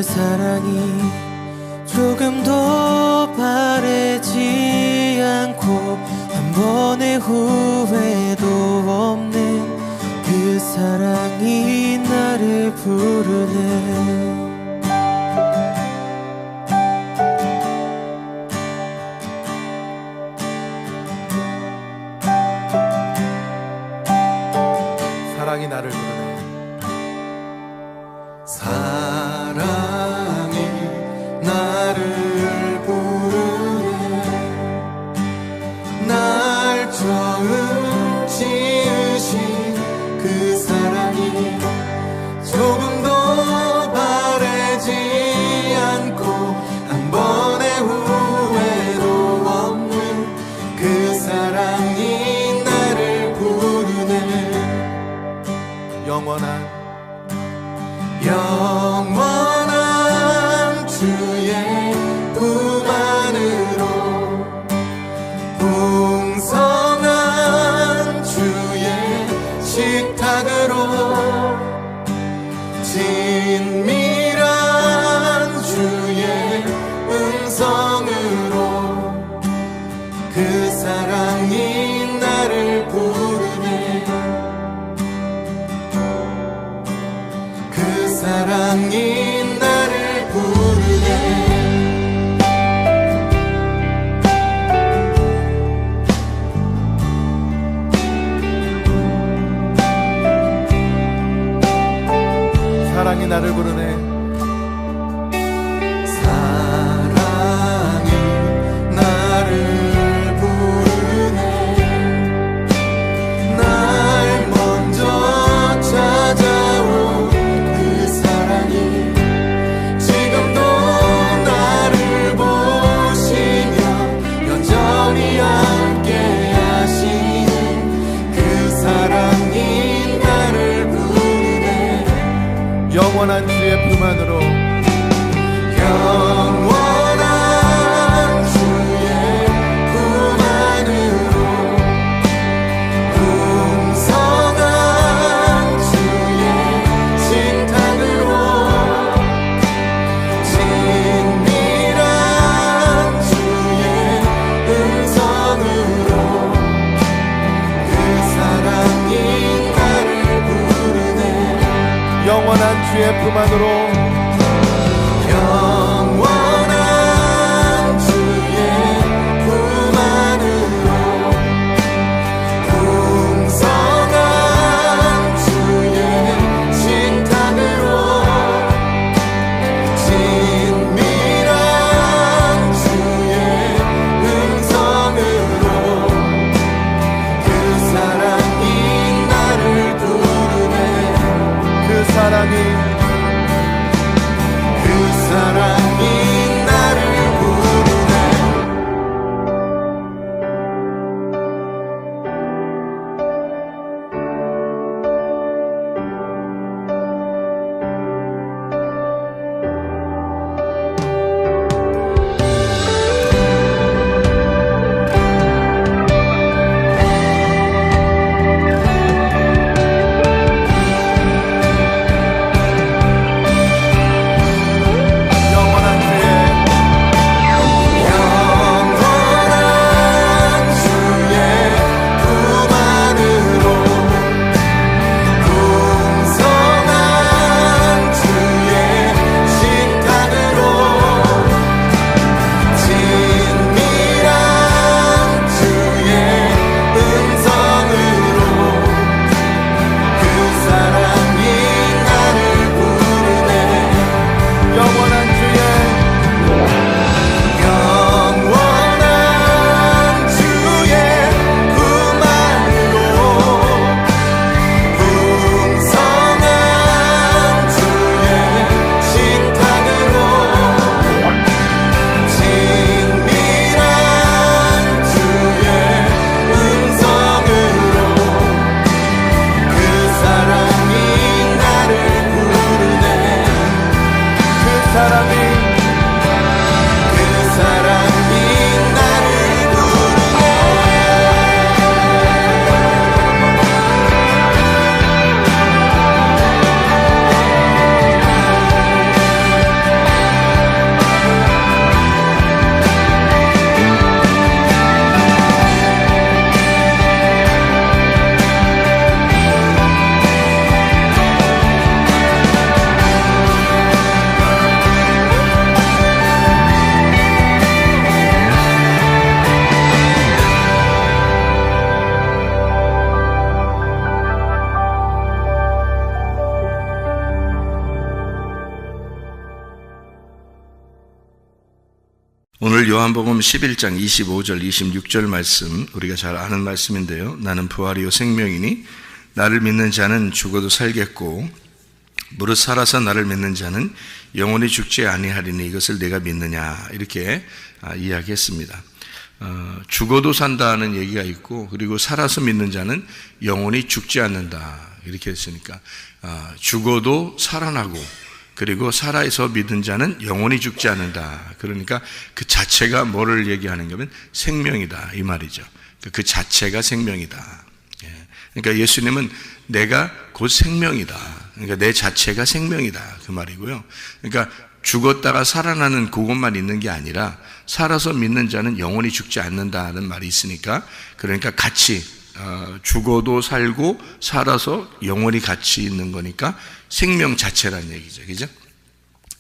그 사랑이 조금도 바래지 않고 한 번의 후회도 없는 그 사랑이 나를 부르네. 사랑이 나를 부르네. 사랑이 나를 부르네. 날 처음 지으신 그 사랑이 조금도 바래지 않고 한 번의 후회도 없는 그 사랑이 나를 부르네. 영원한 주의 품 안으로 풍성한 주의 식탁으로 진밀한 주의 음성으로 그 사랑이 나를 부르네. 그 사랑이 나를 부르네. 사랑이 나를 부르네. 사랑이 나를 부르네. 날 먼저 찾아온 그 사랑이 지금도 나를 보시며 여전히 함께 하시는 그 사랑이 나를 부르네. 영원한 주의 품 안으로 영원한 주의 품 안으로 풍성한 주의 식탁으로 진밀한 주의 음성으로 그 사랑이 나를 부르네. 영원한 주의 품 안으로 영원한 주의 품 안으로 풍성한 주의 식탁으로 진밀한 주의 음성으로 그 사랑이 나를 부르네. 그 사랑이 요한복음 11장 25절 26절 말씀, 우리가 잘 아는 말씀인데요. 나는 부활이요 생명이니 나를 믿는 자는 죽어도 살겠고 무릇 살아서 나를 믿는 자는 영원히 죽지 아니하리니 이것을 내가 믿느냐, 이렇게 이야기했습니다. 죽어도 산다는 얘기가 있고, 그리고 살아서 믿는 자는 영원히 죽지 않는다, 이렇게 했으니까 죽어도 살아나고, 그리고 살아서 믿는 자는 영원히 죽지 않는다. 그러니까 그 자체가 뭐를 얘기하는 거면 생명이다, 이 말이죠. 그 자체가 생명이다. 그러니까 예수님은 내가 곧 생명이다. 그러니까 내 자체가 생명이다, 그 말이고요. 그러니까 죽었다가 살아나는 그것만 있는 게 아니라 살아서 믿는 자는 영원히 죽지 않는다는 말이 있으니까, 그러니까 같이 죽어도 살고 살아서 영원히 같이 있는 거니까 생명 자체라는 얘기죠. 그죠?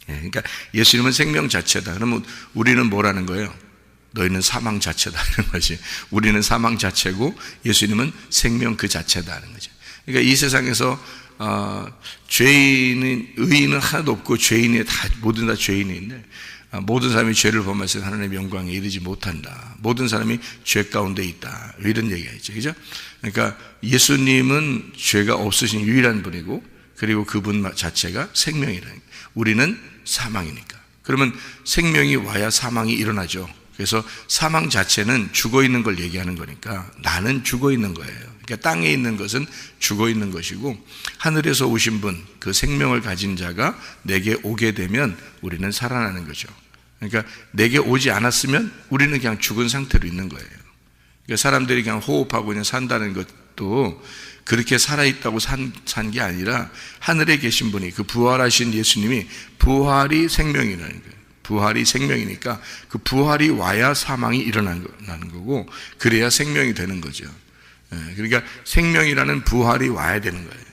그러니까 예수님은 생명 자체다. 그러면 우리는 뭐라는 거예요? 너희는 사망 자체다, 이런 거지. 우리는 사망 자체고 예수님은 생명 그 자체다는 거죠. 그러니까 이 세상에서 죄인은, 의인은 하나도 없고 죄인이 다, 모든 다 죄인인데, 모든 사람이 죄를 범해서 하나님의 영광에 이르지 못한다. 모든 사람이 죄 가운데 있다, 이런 얘기가 있죠. 그죠? 그러니까 예수님은 죄가 없으신 유일한 분이고, 그리고 그분 자체가 생명이라는 거예요. 우리는 사망이니까. 그러면 생명이 와야 사망이 일어나죠. 그래서 사망 자체는 죽어 있는 걸 얘기하는 거니까 나는 죽어 있는 거예요. 그러니까 땅에 있는 것은 죽어 있는 것이고, 하늘에서 오신 분, 그 생명을 가진 자가 내게 오게 되면 우리는 살아나는 거죠. 그러니까 내게 오지 않았으면 우리는 그냥 죽은 상태로 있는 거예요. 그러니까 사람들이 그냥 호흡하고 그냥 산다는 것도 그렇게 살아있다고 산 게 아니라, 하늘에 계신 분이, 그 부활하신 예수님이, 부활이 생명이라는 거예요. 부활이 생명이니까 그 부활이 와야 사망이 일어나는 거고, 그래야 생명이 되는 거죠. 그러니까 생명이라는 부활이 와야 되는 거예요.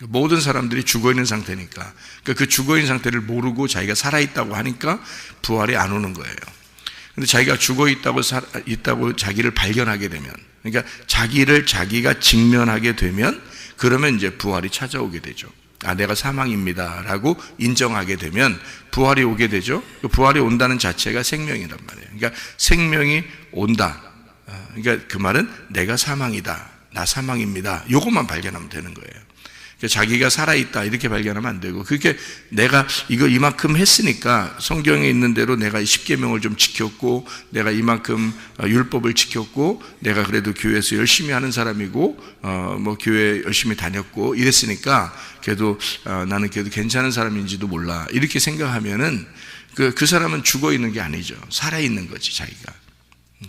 모든 사람들이 죽어있는 상태니까, 그러니까 그 죽어있는 상태를 모르고 자기가 살아있다고 하니까 부활이 안 오는 거예요. 근데 자기가 죽어있다고 자기를 발견하게 되면, 그러니까 자기를 자기가 직면하게 되면, 그러면 이제 부활이 찾아오게 되죠. 내가 사망입니다 라고 인정하게 되면 부활이 오게 되죠. 그 부활이 온다는 자체가 생명이란 말이에요. 그러니까 생명이 온다. 그러니까 그 말은 내가 사망이다, 나 사망입니다, 이것만 발견하면 되는 거예요. 그러니까 자기가 살아있다 이렇게 발견하면 안 되고, 그렇게 내가 이거 이만큼 했으니까, 성경에 있는 대로 내가 10계명을 좀 지켰고, 내가 이만큼 율법을 지켰고, 내가 그래도 교회에서 열심히 하는 사람이고, 뭐 교회 열심히 다녔고 이랬으니까 그래도 나는 그래도 괜찮은 사람인지도 몰라, 이렇게 생각하면은 그 사람은 죽어 있는 게 아니죠. 살아 있는 거지, 자기가.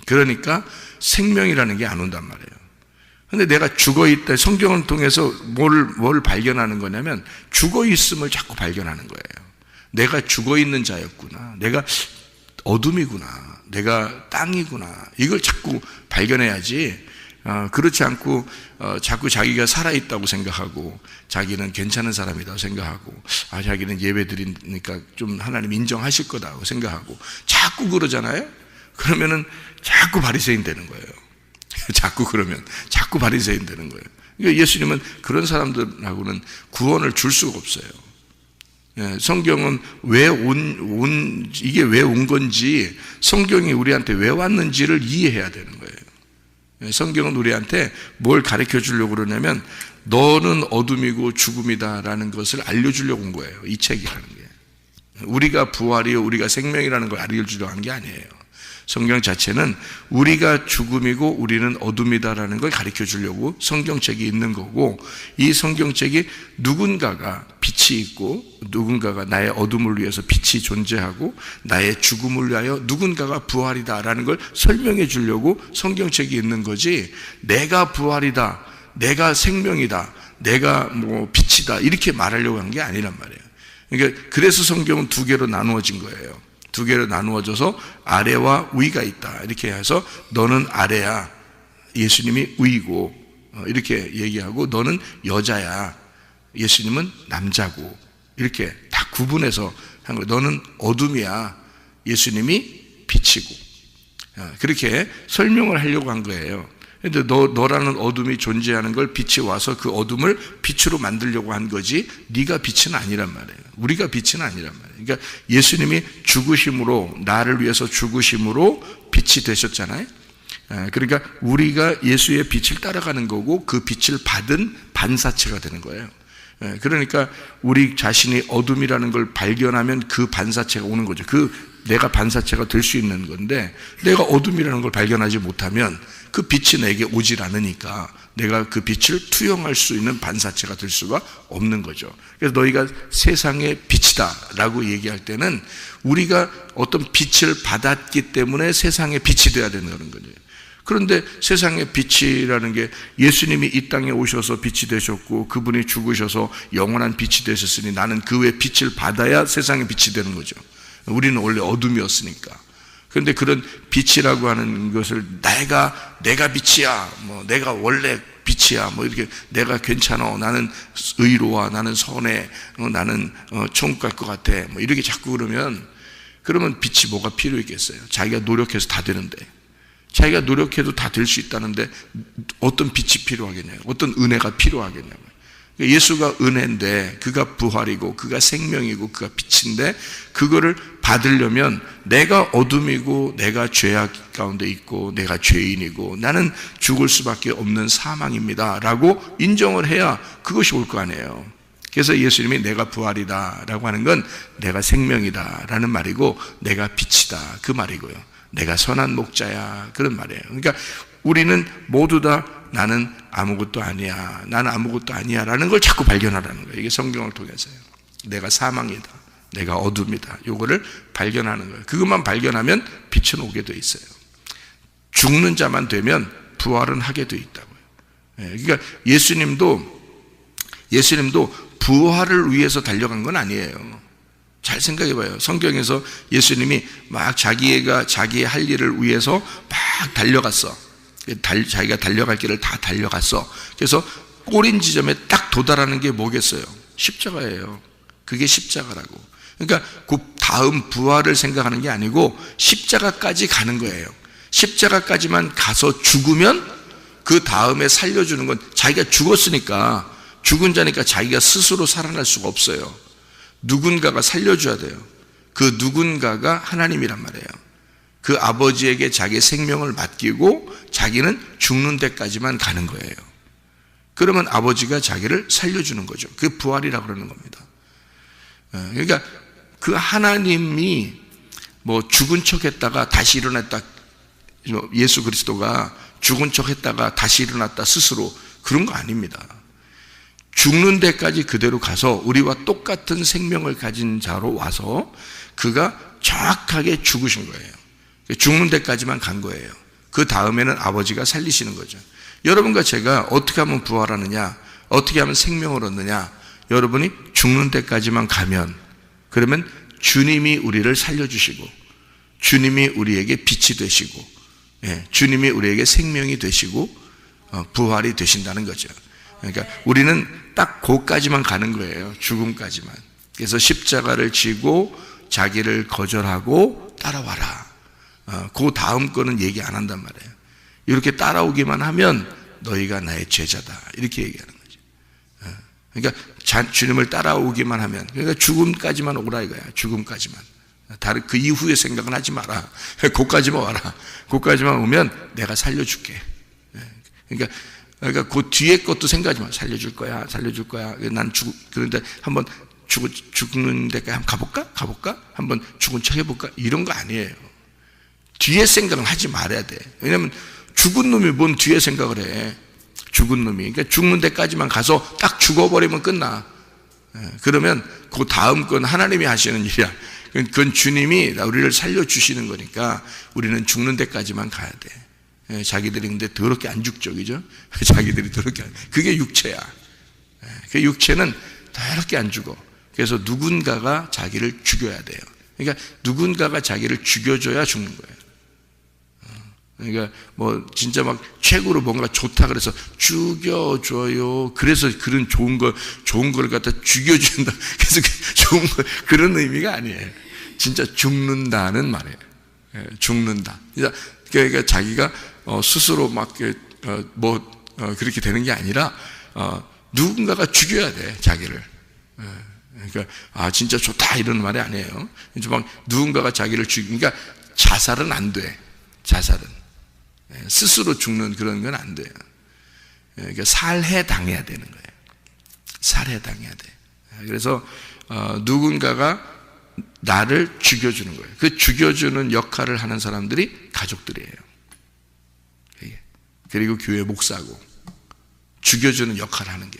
그러니까 생명이라는 게 안 온단 말이에요. 근데 내가 죽어 있다, 성경을 통해서 뭘 발견하는 거냐면 죽어 있음을 자꾸 발견하는 거예요. 내가 죽어 있는 자였구나, 내가 어둠이구나, 내가 땅이구나, 이걸 자꾸 발견해야지. 그렇지 않고 자꾸 자기가 살아있다고 생각하고, 자기는 괜찮은 사람이라고 생각하고, 자기는 예배 드리니까 좀 하나님 인정하실 거다고 생각하고 자꾸 그러잖아요. 그러면은 자꾸 바리새인 되는 거예요. 자꾸 바리새인 되는 거예요. 그러니까 예수님은 그런 사람들하고는 구원을 줄 수가 없어요. 성경은 이게 왜 온 건지, 성경이 우리한테 왜 왔는지를 이해해야 되는 거예요. 성경은 우리한테 뭘 가르쳐 주려고 그러냐면, 너는 어둠이고 죽음이다라는 것을 알려주려고 온 거예요, 이 책이라는 게. 우리가 부활이요, 우리가 생명이라는 걸 알려주려고 한 게 아니에요. 성경 자체는 우리가 죽음이고 우리는 어둠이다라는 걸 가르쳐 주려고 성경책이 있는 거고, 이 성경책이 누군가가 빛이 있고, 누군가가 나의 어둠을 위해서 빛이 존재하고, 나의 죽음을 위하여 누군가가 부활이다라는 걸 설명해 주려고 성경책이 있는 거지, 내가 부활이다, 내가 생명이다, 내가 뭐 빛이다, 이렇게 말하려고 한 게 아니란 말이에요. 그러니까 그래서 성경은 두 개로 나누어진 거예요. 두 개로 나누어져서 아래와 위가 있다, 이렇게 해서 너는 아래야, 예수님이 위고, 이렇게 얘기하고, 너는 여자야, 예수님은 남자고, 이렇게 다 구분해서 한 거예요. 너는 어둠이야, 예수님이 빛이고, 그렇게 설명을 하려고 한 거예요. 근데 너라는 어둠이 존재하는 걸 빛이 와서 그 어둠을 빛으로 만들려고 한 거지 네가 빛은 아니란 말이에요. 우리가 빛은 아니란 말이에요. 그러니까 예수님이 죽으심으로, 나를 위해서 죽으심으로 빛이 되셨잖아요. 그러니까 우리가 예수의 빛을 따라가는 거고 그 빛을 받은 반사체가 되는 거예요. 그러니까 우리 자신이 어둠이라는 걸 발견하면 그 반사체가 오는 거죠. 내가 반사체가 될 수 있는 건데 내가 어둠이라는 걸 발견하지 못하면 그 빛이 내게 오질 않으니까 내가 그 빛을 투영할 수 있는 반사체가 될 수가 없는 거죠. 그래서 너희가 세상의 빛이다 라고 얘기할 때는 우리가 어떤 빛을 받았기 때문에 세상의 빛이 되어야 되는 거죠. 그런데 세상의 빛이라는 게 예수님이 이 땅에 오셔서 빛이 되셨고 그분이 죽으셔서 영원한 빛이 되셨으니 나는 그 외 빛을 받아야 세상의 빛이 되는 거죠. 우리는 원래 어둠이었으니까. 그런데 그런 빛이라고 하는 것을 내가 빛이야, 내가 원래 빛이야, 이렇게 내가 괜찮아, 나는 의로워, 나는 선해, 나는 천국 갈 것 같아, 이렇게 자꾸 그러면 빛이 뭐가 필요 있겠어요? 자기가 노력해서 다 되는데, 자기가 노력해도 다 될 수 있다는데 어떤 빛이 필요하겠냐고, 어떤 은혜가 필요하겠냐고. 예수가 은혜인데 그가 부활이고 그가 생명이고 그가 빛인데 그거를 받으려면 내가 어둠이고 내가 죄악 가운데 있고 내가 죄인이고 나는 죽을 수밖에 없는 사망입니다 라고 인정을 해야 그것이 올 거 아니에요. 그래서 예수님이 내가 부활이다 라고 하는 건 내가 생명이다 라는 말이고 내가 빛이다 그 말이고요. 내가 선한 목자야 그런 말이에요. 그러니까 우리는 모두 다 나는 아무것도 아니야, 나는 아무것도 아니야 라는 걸 자꾸 발견하라는 거예요. 이게 성경을 통해서요. 내가 사망이다, 내가 어둠이다, 요거를 발견하는 거예요. 그것만 발견하면 빛은 오게 돼 있어요. 죽는 자만 되면 부활은 하게 돼 있다고요. 그러니까 예수님도 부활을 위해서 달려간 건 아니에요. 잘 생각해 봐요. 성경에서 예수님이 막 자기의 할 일을 위해서 막 달려갔어. 자기가 달려갈 길을 다 달려갔어. 그래서 꼬린 지점에 딱 도달하는 게 뭐겠어요? 십자가예요. 그게 십자가라고. 그러니까 그 다음 부활을 생각하는 게 아니고 십자가까지 가는 거예요. 십자가까지만 가서 죽으면 그 다음에 살려주는 건 자기가 죽었으니까, 죽은 자니까 자기가 스스로 살아날 수가 없어요. 누군가가 살려줘야 돼요. 그 누군가가 하나님이란 말이에요. 그 아버지에게 자기의 생명을 맡기고 자기는 죽는 데까지만 가는 거예요. 그러면 아버지가 자기를 살려주는 거죠. 그게 부활이라고 그러는 겁니다. 그러니까 그 하나님이 죽은 척 했다가 다시 일어났다, 예수 그리스도가 죽은 척 했다가 다시 일어났다 스스로, 그런 거 아닙니다. 죽는 데까지 그대로 가서 우리와 똑같은 생명을 가진 자로 와서 그가 정확하게 죽으신 거예요. 죽는 데까지만 간 거예요. 그 다음에는 아버지가 살리시는 거죠. 여러분과 제가 어떻게 하면 부활하느냐, 어떻게 하면 생명을 얻느냐, 여러분이 죽는 데까지만 가면, 그러면 주님이 우리를 살려주시고 주님이 우리에게 빛이 되시고 주님이 우리에게 생명이 되시고 부활이 되신다는 거죠. 그러니까 우리는 딱 거기까지만 가는 거예요. 죽음까지만. 그래서 십자가를 지고 자기를 거절하고 따라와라. 그 다음 거는 얘기 안 한단 말이에요. 이렇게 따라오기만 하면 너희가 나의 제자다, 이렇게 얘기하는 거죠. 그러니까 주님을 따라오기만 하면, 그러니까 죽음까지만 오라 이거야. 죽음까지만. 다른 그 이후의 생각은 하지 마라. 거기까지만 와라. 거기까지만 오면 내가 살려줄게. 그러니까 그 뒤에 것도 생각하지 마. 살려줄 거야. 난 그런데 한번 죽는 데까지 한번 가볼까? 한번 죽은 척 해볼까? 이런 거 아니에요. 뒤에 생각은 하지 말아야 돼. 왜냐면 죽은 놈이 뭔 뒤에 생각을 해. 죽은 놈이. 그러니까 죽는 데까지만 가서 딱 죽어버리면 끝나. 그러면 그 다음 건 하나님이 하시는 일이야. 그건 주님이 우리를 살려주시는 거니까 우리는 죽는 데까지만 가야 돼. 자기들이 근데 더럽게 안 죽죠, 그죠? 자기들이 더럽게 그게 육체야. 그 육체는 더럽게 안 죽어. 그래서 누군가가 자기를 죽여야 돼요. 그러니까 누군가가 자기를 죽여줘야 죽는 거예요. 그러니까 진짜 막 최고로 뭔가 좋다 그래서 죽여줘요. 그래서 그런 좋은 걸 갖다 죽여준다. 그래서 좋은 거, 그런 의미가 아니에요. 진짜 죽는다는 말이에요. 죽는다. 그러니까 자기가 스스로 막 그렇게 되는 게 아니라 누군가가 죽여야 돼, 자기를. 그러니까 진짜 좋다 이런 말이 아니에요. 이제 막 누군가가 자기를 그러니까 자살은 안 돼. 자살은 스스로 죽는 그런 건 안 돼요. 그러니까 살해 당해야 되는 거예요. 살해 당해야 돼. 그래서 누군가가 나를 죽여주는 거예요. 그 죽여주는 역할을 하는 사람들이 가족들이에요. 그리고 교회 목사고, 죽여주는 역할을 하는 게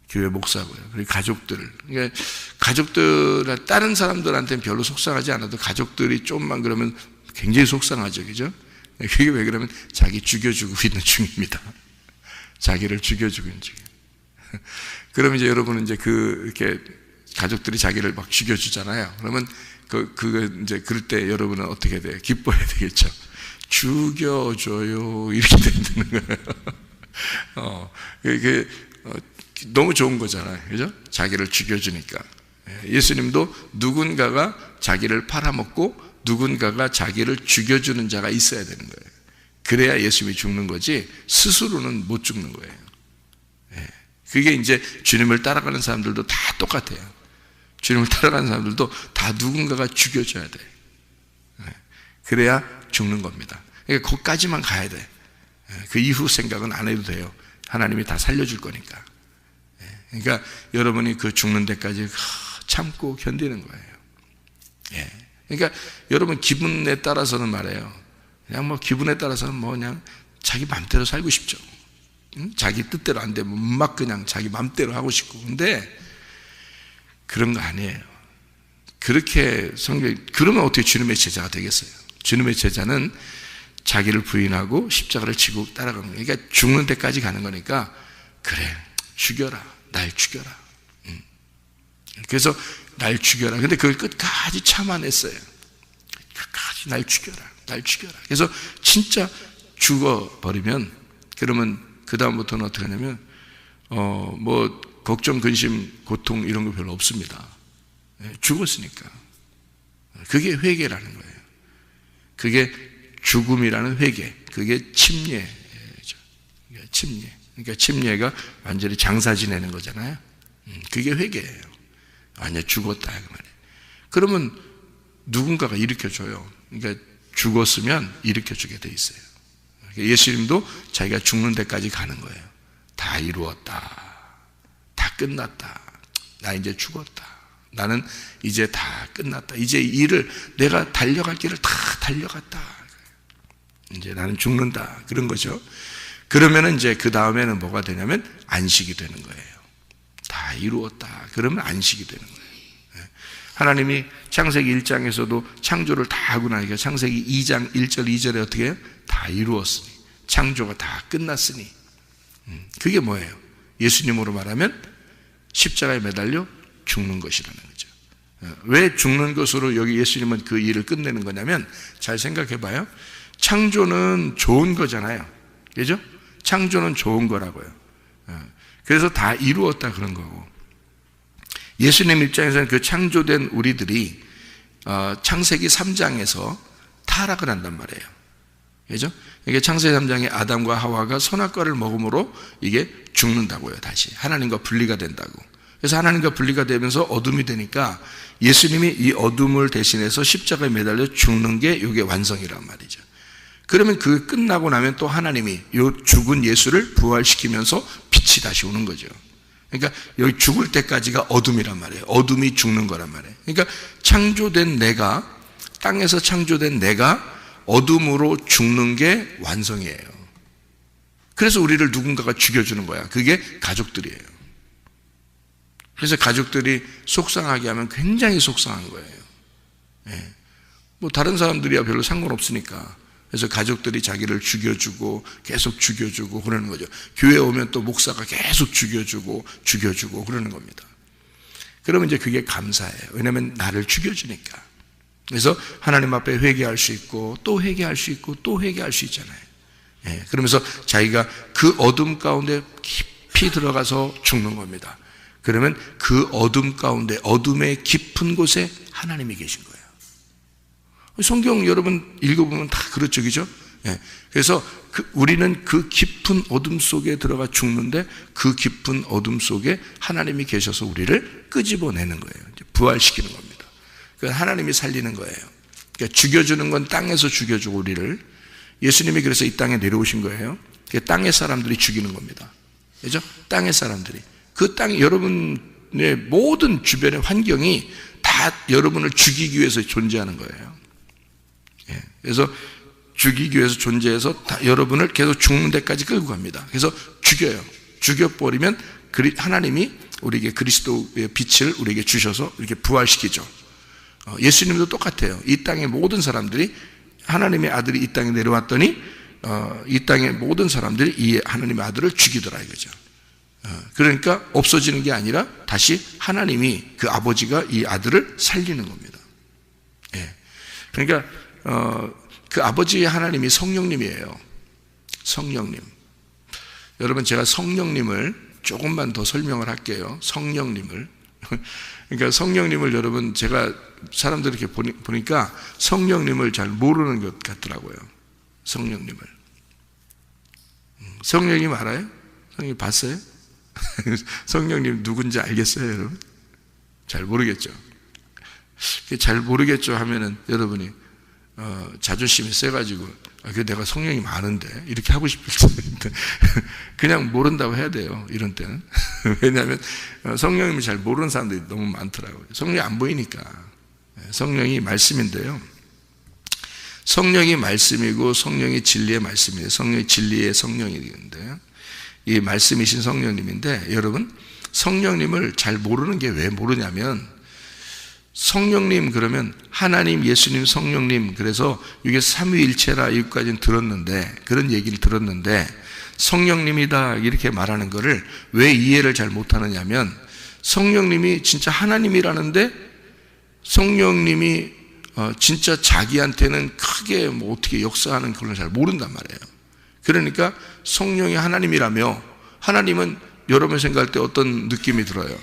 교회 목사고요. 그리고 가족들. 그러니까 가족들, 다른 사람들한테는 별로 속상하지 않아도 가족들이 좀만 그러면 굉장히 속상하죠. 그죠? 그게 왜 그러면 자기 죽여주고 있는 중입니다. 자기를 죽여주고 있는 중이에요. 그러면 이제 여러분은 이제 이렇게 가족들이 자기를 막 죽여주잖아요. 그러면 이제 그럴 때 여러분은 어떻게 돼요? 기뻐해야 되겠죠. 죽여줘요. 이렇게 되는 거예요. 너무 좋은 거잖아요. 그죠? 자기를 죽여주니까. 예수님도 누군가가 자기를 팔아먹고 누군가가 자기를 죽여주는 자가 있어야 되는 거예요. 그래야 예수님이 죽는 거지 스스로는 못 죽는 거예요. 그게 이제 주님을 따라가는 사람들도 다 똑같아요. 주님을 따라가는 사람들도 다 누군가가 죽여줘야 돼. 그래야 죽는 겁니다. 그러니까 거기까지만 가야 돼. 그 이후 생각은 안 해도 돼요. 하나님이 다 살려줄 거니까. 그러니까 여러분이 그 죽는 데까지 참고 견디는 거예요. 그러니까 여러분 기분에 따라서는 말이에요. 그냥 뭐 기분에 따라서는 뭐 그냥 자기 맘대로 살고 싶죠. 자기 뜻대로 안 되면 막 그냥 자기 맘대로 하고 싶고. 근데 그런 거 아니에요. 그렇게 그러면 어떻게 주님의 제자가 되겠어요? 주님의 제자는 자기를 부인하고 십자가를 지고 따라가는 거예요. 그러니까 죽는 데까지 가는 거니까 그래, 죽여라. 날 죽여라. 그래서 날 죽여라. 근데 그걸 끝까지 참아냈어요. 끝까지 날 죽여라. 날 죽여라. 그래서 진짜 죽어버리면 그러면 그 다음부터는 어떻게 하냐면 뭐 걱정, 근심, 고통 이런 거 별로 없습니다. 죽었으니까. 그게 회개라는 거예요. 그게 죽음이라는 회개. 그게 침례죠. 침례. 그러니까 침례가 완전히 장사 지내는 거잖아요. 그게 회개예요. 완전히 죽었다 그 말이에요. 그러면 누군가가 일으켜줘요. 그러니까 죽었으면 일으켜주게 돼 있어요. 예수님도 자기가 죽는 데까지 가는 거예요. 다 이루었다. 다 끝났다. 나 이제 죽었다. 나는 이제 다 끝났다. 이제 내가 달려갈 길을 다 달려갔다. 이제 나는 죽는다. 그런 거죠. 그러면은 이제 그 다음에는 뭐가 되냐면 안식이 되는 거예요. 다 이루었다. 그러면 안식이 되는 거예요. 하나님이 창세기 1장에서도 창조를 다 하고 나니까 창세기 2장 1절 2절에 어떻게 해요? 다 이루었으니. 창조가 다 끝났으니. 그게 뭐예요? 예수님으로 말하면 십자가에 매달려 죽는 것이라는 거죠. 왜 죽는 것으로 여기 예수님은 그 일을 끝내는 거냐면 잘 생각해 봐요. 창조는 좋은 거잖아요. 그죠? 창조는 좋은 거라고요. 그래서 다 이루었다 그런 거고. 예수님 입장에서는 그 창조된 우리들이 창세기 3장에서 타락을 한단 말이에요. 그죠? 이게 창세기 3장에 아담과 하와가 선악과를 먹음으로 이게 죽는다고요. 다시 하나님과 분리가 된다고. 그래서 하나님과 분리가 되면서 어둠이 되니까 예수님이 이 어둠을 대신해서 십자가에 매달려 죽는 게 이게 완성이란 말이죠. 그러면 그 끝나고 나면 또 하나님이 이 죽은 예수를 부활시키면서 빛이 다시 오는 거죠. 그러니까 여기 죽을 때까지가 어둠이란 말이에요. 어둠이 죽는 거란 말이에요. 그러니까 창조된 내가, 땅에서 창조된 내가 어둠으로 죽는 게 완성이에요. 그래서 우리를 누군가가 죽여주는 거야. 그게 가족들이에요. 그래서 가족들이 속상하게 하면 굉장히 속상한 거예요. 뭐 다른 사람들이야 별로 상관없으니까. 그래서 가족들이 자기를 죽여주고 계속 죽여주고 그러는 거죠. 교회 오면 또 목사가 계속 죽여주고 그러는 겁니다. 그러면 이제 그게 감사해요. 왜냐하면 나를 죽여주니까. 그래서 하나님 앞에 회개할 수 있고 또 회개할 수 있고 또 회개할 수 있잖아요. 그러면서 자기가 그 어둠 가운데 깊이 들어가서 죽는 겁니다. 그러면 그 어둠 가운데 어둠의 깊은 곳에 하나님이 계신 거예요. 성경 여러분 읽어보면 다 그렇죠, 그죠? 예. 그래서 우리는 그 깊은 어둠 속에 들어가 죽는데 그 깊은 어둠 속에 하나님이 계셔서 우리를 끄집어내는 거예요. 부활시키는 겁니다. 그러니까 하나님이 살리는 거예요. 그러니까 죽여주는 건 땅에서 죽여주고 우리를, 예수님이 그래서 이 땅에 내려오신 거예요. 땅의 사람들이 죽이는 겁니다. 그죠? 땅의 사람들이. 그 땅, 여러분의 모든 주변의 환경이 다 여러분을 죽이기 위해서 존재하는 거예요. 예. 그래서 죽이기 위해서 존재해서 다 여러분을 계속 죽는 데까지 끌고 갑니다. 그래서 죽여요. 죽여버리면 하나님이 우리에게 그리스도의 빛을 우리에게 주셔서 이렇게 부활시키죠. 예수님도 똑같아요. 이 땅의 모든 사람들이, 하나님의 아들이 이 땅에 내려왔더니 이 땅의 모든 사람들이 이 하나님의 아들을 죽이더라 이거죠. 그러니까 없어지는 게 아니라 다시 하나님이, 그 아버지가 이 아들을 살리는 겁니다. 예. 그러니까 그 아버지의 하나님이 성령님이에요. 성령님. 여러분, 제가 성령님을 조금만 더 설명을 할게요. 성령님을. 그러니까 성령님을 여러분, 제가 사람들 이렇게 보니까 성령님을 잘 모르는 것 같더라고요. 성령님을. 성령님 알아요? 성령님 봤어요? 성령님 누군지 알겠어요, 여러분? 잘 모르겠죠. 잘 모르겠죠 하면은 여러분이 자존심이 세가지고 그 내가 성령님 아는데 이렇게 하고 싶을 텐데 그냥 모른다고 해야 돼요. 이런 때는. 왜냐하면 성령님을 잘 모르는 사람들이 너무 많더라고요. 성령이 안 보이니까. 성령이 말씀인데요, 성령이 말씀이고 성령이 진리의 말씀이에요. 성령이 진리의 성령인데요, 이 말씀이신 성령님인데, 여러분 성령님을 잘 모르는 게 왜 모르냐면, 성령님 그러면 하나님, 예수님, 성령님, 그래서 이게 삼위일체라 여기까지는 들었는데, 그런 얘기를 들었는데, 성령님이다 이렇게 말하는 거를 왜 이해를 잘 못하느냐면, 성령님이 진짜 하나님이라는데 성령님이 진짜 자기한테는 크게 뭐 어떻게 역사하는 그걸 잘 모른단 말이에요. 그러니까 성령이 하나님이라며, 하나님은 여러분 생각할 때 어떤 느낌이 들어요?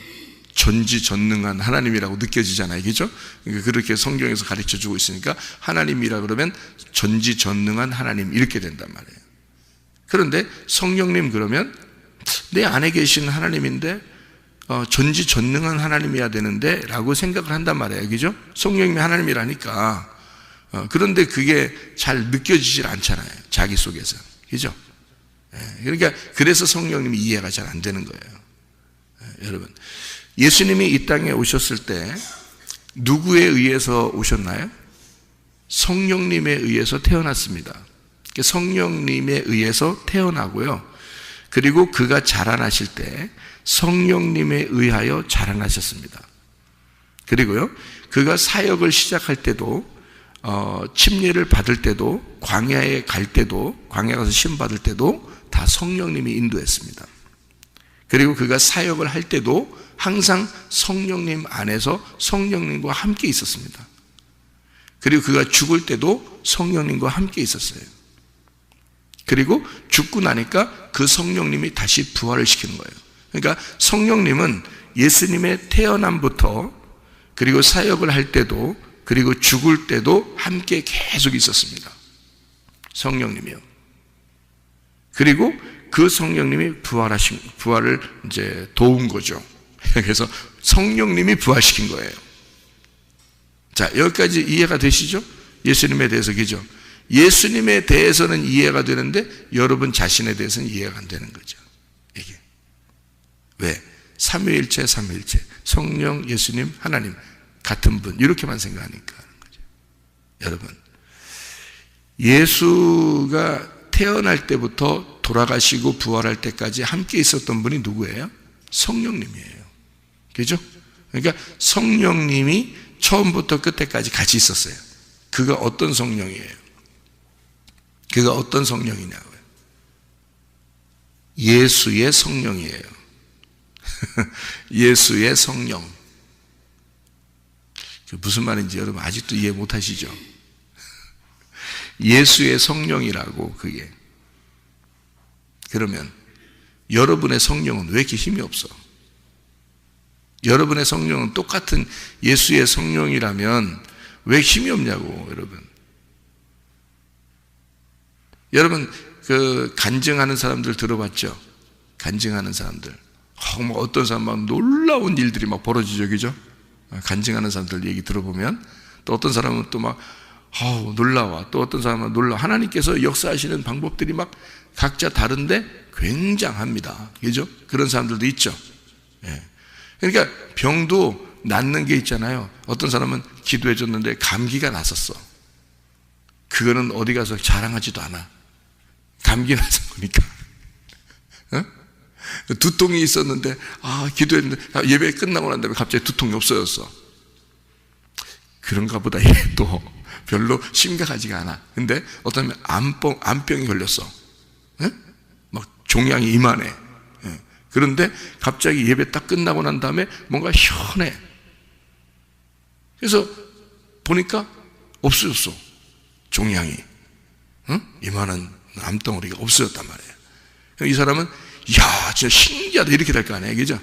전지전능한 하나님이라고 느껴지잖아요. 그죠? 그러니까 그렇게 성경에서 가르쳐 주고 있으니까 하나님이라 그러면 전지전능한 하나님 이렇게 된단 말이에요. 그런데 성령님 그러면 내 안에 계신 하나님인데 전지전능한 하나님이어야 되는데 라고 생각을 한단 말이에요. 그죠? 성령님이 하나님이라니까. 그런데 그게 잘 느껴지질 않잖아요. 자기 속에서. 그죠? 그러니까 그래서 성령님이 이해가 잘 안 되는 거예요. 여러분, 예수님이 이 땅에 오셨을 때 누구에 의해서 오셨나요? 성령님에 의해서 태어났습니다. 성령님에 의해서 태어나고요, 그리고 그가 자라나실 때 성령님에 의하여 자라나셨습니다. 그리고요, 그가 사역을 시작할 때도, 침례를 받을 때도, 광야에 갈 때도, 광야 가서 시험 받을 때도 다 성령님이 인도했습니다. 그리고 그가 사역을 할 때도 항상 성령님 안에서 성령님과 함께 있었습니다. 그리고 그가 죽을 때도 성령님과 함께 있었어요. 그리고 죽고 나니까 그 성령님이 다시 부활을 시키는 거예요. 그러니까 성령님은 예수님의 태어남부터, 그리고 사역을 할 때도, 그리고 죽을 때도 함께 계속 있었습니다. 성령님이요. 그리고 그 성령님이 부활을 이제 도운 거죠. 그래서 성령님이 부활시킨 거예요. 자, 여기까지 이해가 되시죠? 예수님에 대해서. 그죠? 예수님에 대해서는 이해가 되는데 여러분 자신에 대해서는 이해가 안 되는 거죠. 이게 왜? 삼위일체, 삼위일체, 성령, 예수님, 하나님 같은 분, 이렇게만 생각하니까 하는 거죠. 여러분, 예수가 태어날 때부터 돌아가시고 부활할 때까지 함께 있었던 분이 누구예요? 성령님이에요. 그죠? 그러니까 성령님이 처음부터 끝에까지 같이 있었어요. 그가 어떤 성령이에요? 그가 어떤 성령이냐고요? 예수의 성령이에요. 예수의 성령. 무슨 말인지 여러분 아직도 이해 못 하시죠? 예수의 성령이라고, 그게. 그러면 여러분의 성령은 왜 이렇게 힘이 없어? 여러분의 성령은 똑같은 예수의 성령이라면 왜 힘이 없냐고, 여러분. 여러분 그 간증하는 사람들 들어봤죠? 간증하는 사람들. 뭐 어떤 사람 막 놀라운 일들이 막 벌어지죠, 그죠? 간증하는 사람들 얘기 들어보면 또 어떤 사람은 또 막 놀라워. 또 어떤 사람은 놀라워. 하나님께서 역사하시는 방법들이 막 각자 다른데 굉장합니다. 그죠? 그런 사람들도 있죠. 예. 그러니까 병도 낫는 게 있잖아요. 어떤 사람은 기도해 줬는데 감기가 났었어. 그거는 어디 가서 자랑하지도 않아. 감기 나서 보니까. 두통이 있었는데, 기도했는데, 예배 끝나고 난 다음에 갑자기 두통이 없어졌어. 그런가 보다. 얘도 별로 심각하지가 않아. 근데 어떤 암병이 걸렸어. 막 종양이 이만해. 그런데 갑자기 예배 딱 끝나고 난 다음에 뭔가 시원해. 그래서 보니까 없어졌어. 종양이. 이만한 암덩어리가 없어졌단 말이에요. 이 사람은 진짜 신기하다 이렇게 될 거 아니에요, 그죠?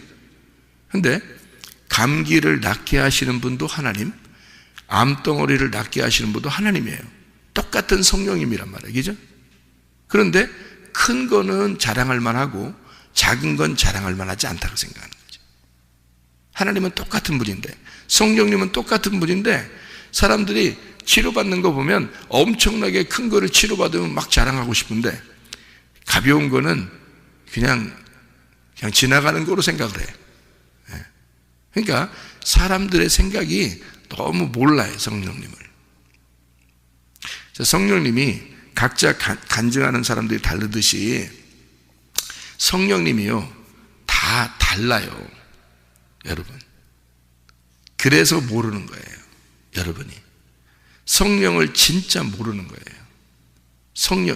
근데 감기를 낫게 하시는 분도 하나님, 암덩어리를 낫게 하시는 분도 하나님이에요. 똑같은 성령님이란 말이에요, 그죠? 그런데 큰 거는 자랑할 만하고 작은 건 자랑할 만하지 않다고 생각하는 거죠. 하나님은 똑같은 분인데, 성령님은 똑같은 분인데, 사람들이 치료받는 거 보면 엄청나게 큰 거를 치료받으면 막 자랑하고 싶은데 가벼운 거는 그냥 지나가는 거로 생각을 해. 그러니까 사람들의 생각이 너무 몰라요, 성령님을. 성령님이 각자 간증하는 사람들이 다르듯이 성령님이요 다 달라요, 여러분. 그래서 모르는 거예요, 여러분이. 성령을 진짜 모르는 거예요.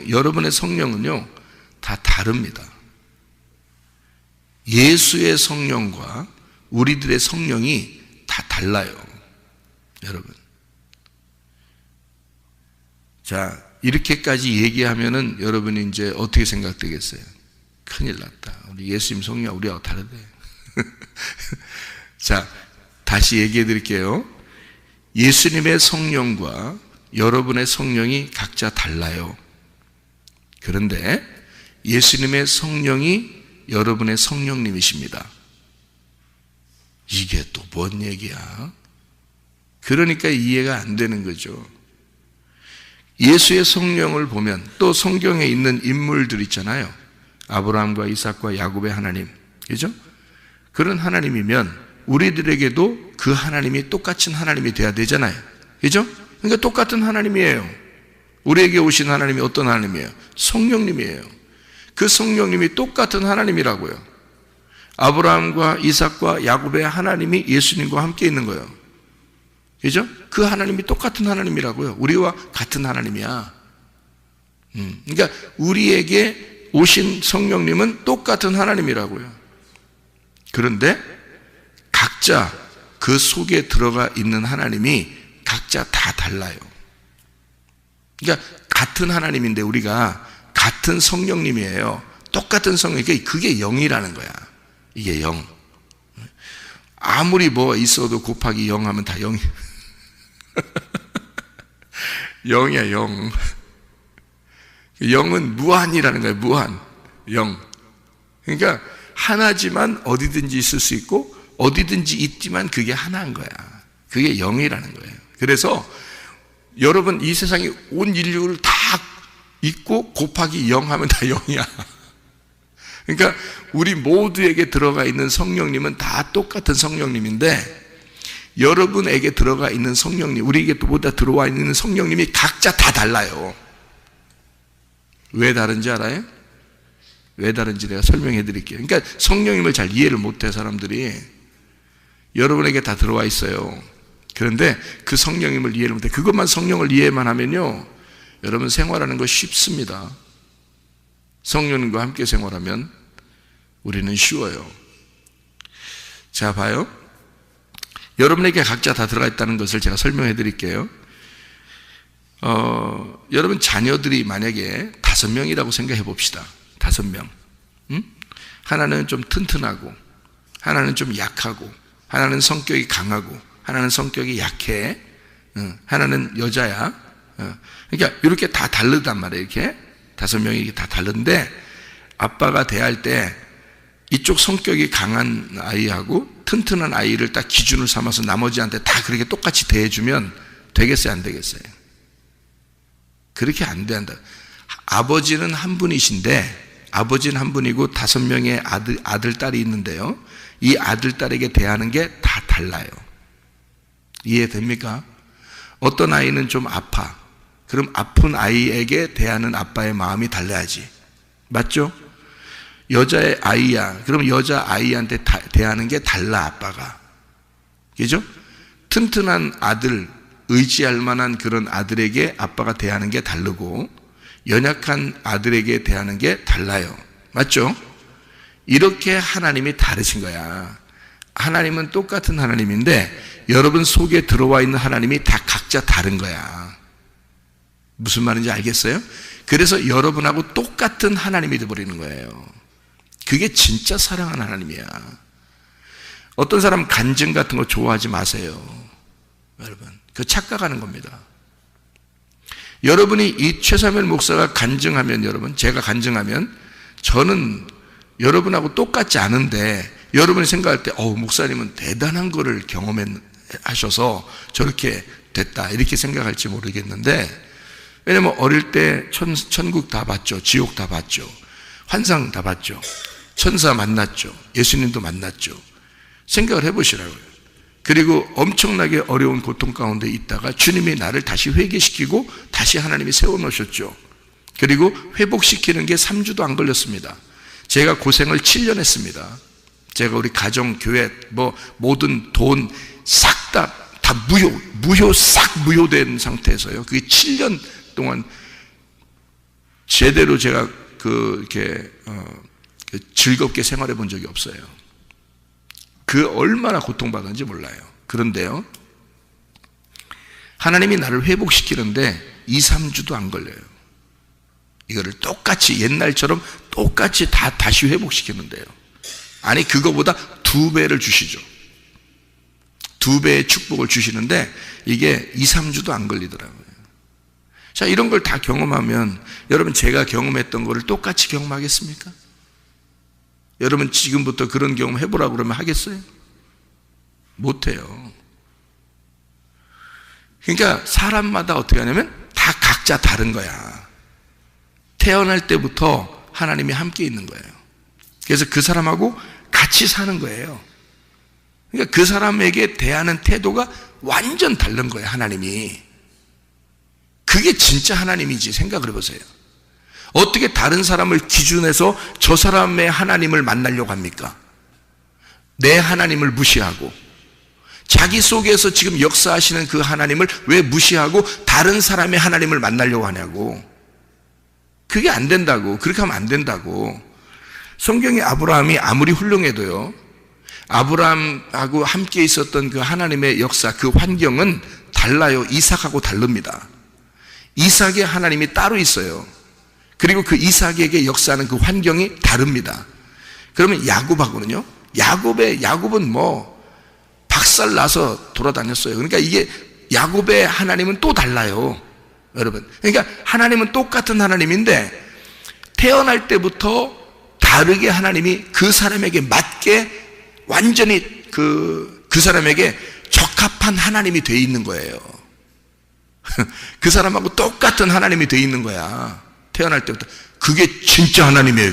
여러분의 성령은요 다 다릅니다. 예수의 성령과 우리들의 성령이 다 달라요, 여러분. 자, 이렇게까지 얘기하면은 여러분이 이제 어떻게 생각되겠어요? 큰일 났다. 우리 예수님 성령 우리하고 다르대. 자, 다시 얘기해 드릴게요. 예수님의 성령과 여러분의 성령이 각자 달라요. 그런데 예수님의 성령이 여러분의 성령님이십니다. 이게 또 뭔 얘기야? 그러니까 이해가 안 되는 거죠. 예수의 성령을 보면 또 성경에 있는 인물들 있잖아요. 아브라함과 이삭과 야곱의 하나님, 그죠? 그런 하나님이면 우리들에게도 그 하나님이 똑같은 하나님이 돼야 되잖아요, 그죠? 그러니까 똑같은 하나님이에요. 우리에게 오신 하나님이 어떤 하나님이에요? 성령님이에요. 그 성령님이 똑같은 하나님이라고요. 아브라함과 이삭과 야곱의 하나님이 예수님과 함께 있는 거예요, 그죠? 그 하나님이 똑같은 하나님이라고요. 우리와 같은 하나님이야. 그러니까 우리에게 오신 성령님은 똑같은 하나님이라고요. 그런데 각자 그 속에 들어가 있는 하나님이 각자 다 달라요. 그러니까 같은 하나님인데 우리가 같은 성령님이에요. 똑같은 성령. 그게 영이라는 거야. 이게 영. 아무리 뭐 있어도 곱하기 0 하면 다 0이. 0이야, 0. 0은 무한이라는 거예요, 무한. 0. 그러니까 하나지만 어디든지 있을 수 있고 어디든지 있지만 그게 하나인 거야. 그게 0이라는 거예요. 그래서 여러분 이 세상에 온 인류를 다 있고 곱하기 0 하면 다 0이야. 그러니까 우리 모두에게 들어가 있는 성령님은 다 똑같은 성령님인데 여러분에게 들어가 있는 성령님, 우리에게 보다 들어와 있는 성령님이 각자 다 달라요. 왜 다른지 알아요? 왜 다른지 내가 설명해 드릴게요. 그러니까 성령님을 잘 이해를 못해 사람들이. 여러분에게 다 들어와 있어요. 그런데 그 성령님을 이해를 못해. 그것만 성령을 이해만 하면요 여러분 생활하는 거 쉽습니다. 성령님과 함께 생활하면 우리는 쉬워요. 자, 봐요. 여러분에게 각자 다 들어가 있다는 것을 제가 설명해 드릴게요. 여러분 자녀들이 만약에 5명이라고 생각해 봅시다. 5명. 하나는 좀 튼튼하고, 하나는 좀 약하고, 하나는 성격이 강하고, 하나는 성격이 약해, 하나는 여자야. 그러니까 이렇게 다 다르단 말이에요. 이렇게 5명이 다 다른데 아빠가 대할 때 이쪽 성격이 강한 아이하고 튼튼한 아이를 딱 기준을 삼아서 나머지한테 다 그렇게 똑같이 대해주면 되겠어요, 안 되겠어요? 그렇게 안 된다. 아버지는 한 분이신데, 아버지는 한 분이고 5명의 아들, 딸이 있는데요, 이 아들, 딸에게 대하는 게 다 달라요. 이해됩니까? 어떤 아이는 좀 아파. 그럼 아픈 아이에게 대하는 아빠의 마음이 달라야지. 맞죠? 여자의 아이야. 그럼 여자 아이한테 대하는 게 달라, 아빠가. 그죠? 튼튼한 아들, 의지할 만한 그런 아들에게 아빠가 대하는 게 다르고, 연약한 아들에게 대하는 게 달라요. 맞죠? 이렇게 하나님이 다르신 거야. 하나님은 똑같은 하나님인데 여러분 속에 들어와 있는 하나님이 다 각자 다른 거야. 무슨 말인지 알겠어요? 그래서 여러분하고 똑같은 하나님이 되어버리는 거예요. 그게 진짜 사랑하는 하나님이야. 어떤 사람 간증 같은 거 좋아하지 마세요. 여러분, 그거 착각하는 겁니다. 여러분이 이 최사면 목사가 간증하면, 여러분, 제가 간증하면 저는 여러분하고 똑같지 않은데 여러분이 생각할 때 목사님은 대단한 거를 경험하셔서 저렇게 됐다 이렇게 생각할지 모르겠는데, 왜냐면 어릴 때 천국 다 봤죠. 지옥 다 봤죠. 환상 다 봤죠. 천사 만났죠. 예수님도 만났죠. 생각을 해보시라고요. 그리고 엄청나게 어려운 고통 가운데 있다가 주님이 나를 다시 회개시키고 다시 하나님이 세워놓으셨죠. 그리고 회복시키는 게 3주도 안 걸렸습니다. 제가 고생을 7년 했습니다. 제가 우리 가정, 교회, 모든 돈 싹 다 싹 무효된 상태에서요. 그게 7년 동안 제대로 제가 이렇게 즐겁게 생활해 본 적이 없어요. 그 얼마나 고통받았는지 몰라요. 그런데요, 하나님이 나를 회복시키는데 2, 3주도 안 걸려요. 이거를 똑같이 옛날처럼 똑같이 다시 회복시키는데요. 아니, 그거보다 2배를 주시죠. 2배의 축복을 주시는데 이게 2, 3주도 안 걸리더라고요. 자, 이런 걸 다 경험하면 여러분, 제가 경험했던 거를 똑같이 경험하겠습니까? 여러분 지금부터 그런 경험 해보라고 그러면 하겠어요? 못해요. 그러니까 사람마다 어떻게 하냐면 다 각자 다른 거야. 태어날 때부터 하나님이 함께 있는 거예요. 그래서 그 사람하고 같이 사는 거예요. 그러니까 그 사람에게 대하는 태도가 완전 다른 거예요, 하나님이. 그게 진짜 하나님이지. 생각을 해보세요. 어떻게 다른 사람을 기준해서 저 사람의 하나님을 만나려고 합니까? 내 하나님을 무시하고, 자기 속에서 지금 역사하시는 그 하나님을 왜 무시하고 다른 사람의 하나님을 만나려고 하냐고. 그게 안 된다고. 그렇게 하면 안 된다고. 성경에 아브라함이 아무리 훌륭해도요, 아브라함하고 함께 있었던 그 하나님의 역사, 그 환경은 달라요. 이삭하고 다릅니다. 이삭의 하나님이 따로 있어요. 그리고 그 이삭에게 역사하는 그 환경이 다릅니다. 그러면 야곱하고는요, 야곱은 박살 나서 돌아다녔어요. 그러니까 이게 야곱의 하나님은 또 달라요, 여러분. 그러니까 하나님은 똑같은 하나님인데 태어날 때부터 다르게 하나님이 그 사람에게 맞게 완전히 그 사람에게 적합한 하나님이 돼 있는 거예요. 그 사람하고 똑같은 하나님이 돼 있는 거야, 태어날 때부터. 그게 진짜 하나님이에요.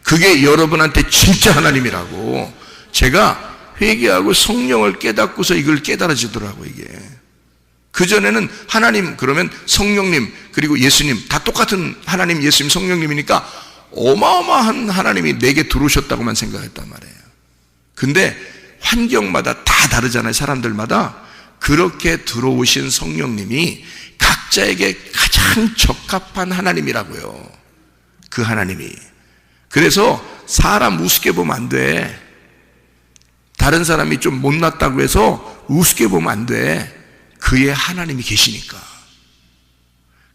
그게 여러분한테 진짜 하나님이라고. 제가 회개하고 성령을 깨닫고서 이걸 깨달아지더라고. 이게 그전에는 하나님 그러면 성령님 그리고 예수님 다 똑같은 하나님, 예수님, 성령님이니까 어마어마한 하나님이 내게 들어오셨다고만 생각했단 말이에요. 근데 환경마다 다 다르잖아요, 사람들마다. 그렇게 들어오신 성령님이 각자에게 가장 적합한 하나님이라고요, 그 하나님이. 그래서 사람 우습게 보면 안 돼. 다른 사람이 좀 못났다고 해서 우습게 보면 안 돼. 그의 하나님이 계시니까.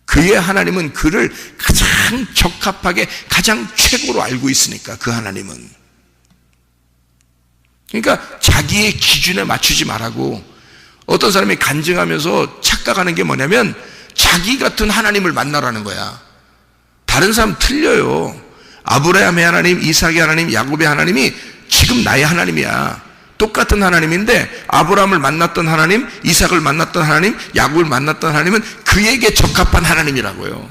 그의 하나님은 그를 가장 적합하게 가장 최고로 알고 있으니까, 그 하나님은. 그러니까 자기의 기준에 맞추지 말라고. 어떤 사람이 간증하면서 착각하는 게 뭐냐면 자기 같은 하나님을 만나라는 거야. 다른 사람 틀려요. 아브라함의 하나님, 이삭의 하나님, 야곱의 하나님이 지금 나의 하나님이야. 똑같은 하나님인데 아브라함을 만났던 하나님, 이삭을 만났던 하나님, 야곱을 만났던 하나님은 그에게 적합한 하나님이라고요.